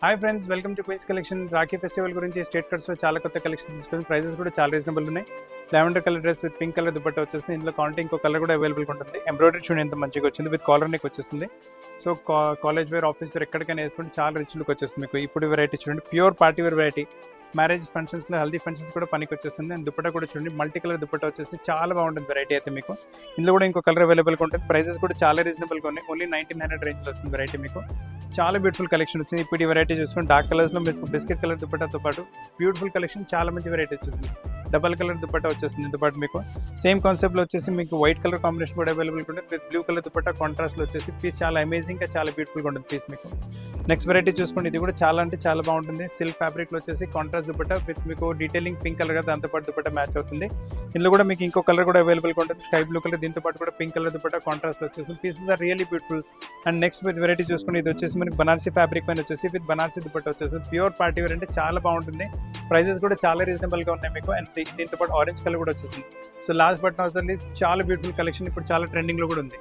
Hi friends, welcome to queens collection. Rakhi festival గురించి state కట్స్లో చాలా కొత్త కలెక్షన్స్ తీసుకొని ప్రైజెస్ కూడా చాలా రీజనబుల్ ఉన్నాయి. Lavender colour dress with pink colour dupatta వచ్చేస్తుంది. ఇందులో క్వాలిటీ ఇంకో కలర్ కూడా అవైలబుల్గా ఉంటుంది. ఎంబ్రాయిడరీ చూడండి ఎంత మంచిగా వచ్చింది, విత్ కాలర్ నెక్ వచ్చేస్తుంది. So college wear, office wear ఎక్కడికైనా వేసుకుంటే చాలా రిచ్ లుక్ వచ్చేస్తుంది మీకు. ఇప్పుడు వెరైటీ చూడండి, pure party wear variety. Marriage ఫంక్షన్స్లో, హెల్దీ ఫంక్షన్స్ కూడా పనికి వచ్చేస్తుంది. అండ్ దుపట్టా కూడా చూడండి, మల్టీ కలర్ దుపట్టా వచ్చేసి చాలా బాగుంటుంది వెరైటీ అయితే మీకు. ఇందులో కూడా ఇంకో కలర్ అవైలబుల్గా ఉంటుంది. ప్రైజెస్ కూడా చాలా రీజనబుల్గా ఉన్నాయి. ఓన్లీ 1900 రేంజ్లో వస్తుంది వెరైటీ మీకు. చాలా బ్యూటిఫుల్ కలెక్షన్ వచ్చింది. ఇప్పుడు ఈ వెరైటీ చూసుకుని డార్క్ కలర్స్లో మీకు బిస్కెట్ కలర్ దుపట్టాతో పాటు బ్యూటిఫుల్ కలెక్షన్, చాలా మంచి వెరైటీ వచ్చేసింది. డబల్ కలర్ దుపట్టా వచ్చేసింది. దీంతో పాటు మీకు సేమ్ కాన్సెప్ట్లో వచ్చేసి మీకు వైట్ కలర్ కాంబినేషన్ కూడా అవైలబుల్గా ఉంటుంది. విత్ బ్లూ కలర్ దుపట్టా కాంట్రాస్ట్లో వచ్చేసి పీస్ చాలా అమేజింగ్గా, చాలా బ్యూటిఫుల్గా ఉంటుంది పీస్ మీకు. నెక్స్ట్ వెరైటీ చూసుకోండి, ఇది కూడా చాలా అంటే చాలా బాగుంటుంది. సిల్క్ ఫ్యాబ్రిక్లో వచ్చేసి కాంట్రాస్ట్ దుపట్టా విత్ మీకు డీటెయిలింగ్ పింక్ కలర్గా దాంతోపాటు దుపట్టా మ్యాచ్ అవుతుంది. ఇందులో కూడా మీకు ఇంకో కలర్ కూడా అవైలబుల్గా ఉంటుంది, స్కై బ్లూ కలర్. దీంతో పాటు కూడా పింక్ కలర్ దుపట్టా కాంట్రాస్ట్లో వచ్చేసి pieces are really beautiful. And next variety చూసుకోండి, ఇది వచ్చేసి మనకి బనారసీ ఫ్యాబ్రిక్ పైన వచ్చేసి విత్ బనారసీ దుపట్టా వచ్చేసి ప్యూర్ పార్టీ వేర్ అంటే చాలా బాగుంటుంది. ప్రైజెస్ కూడా చాలా రీజనబుల్గా ఉన్నాయి మీకు. అండ్ దీంతో పాటు ఆరెంజ్ కలర్ కూడా వచ్చేసింది. So last but not least చాలా బ్యూటిఫుల్ కలెక్షన్ ఇప్పుడు చాలా ట్రెండింగ్లో కూడా ఉంది.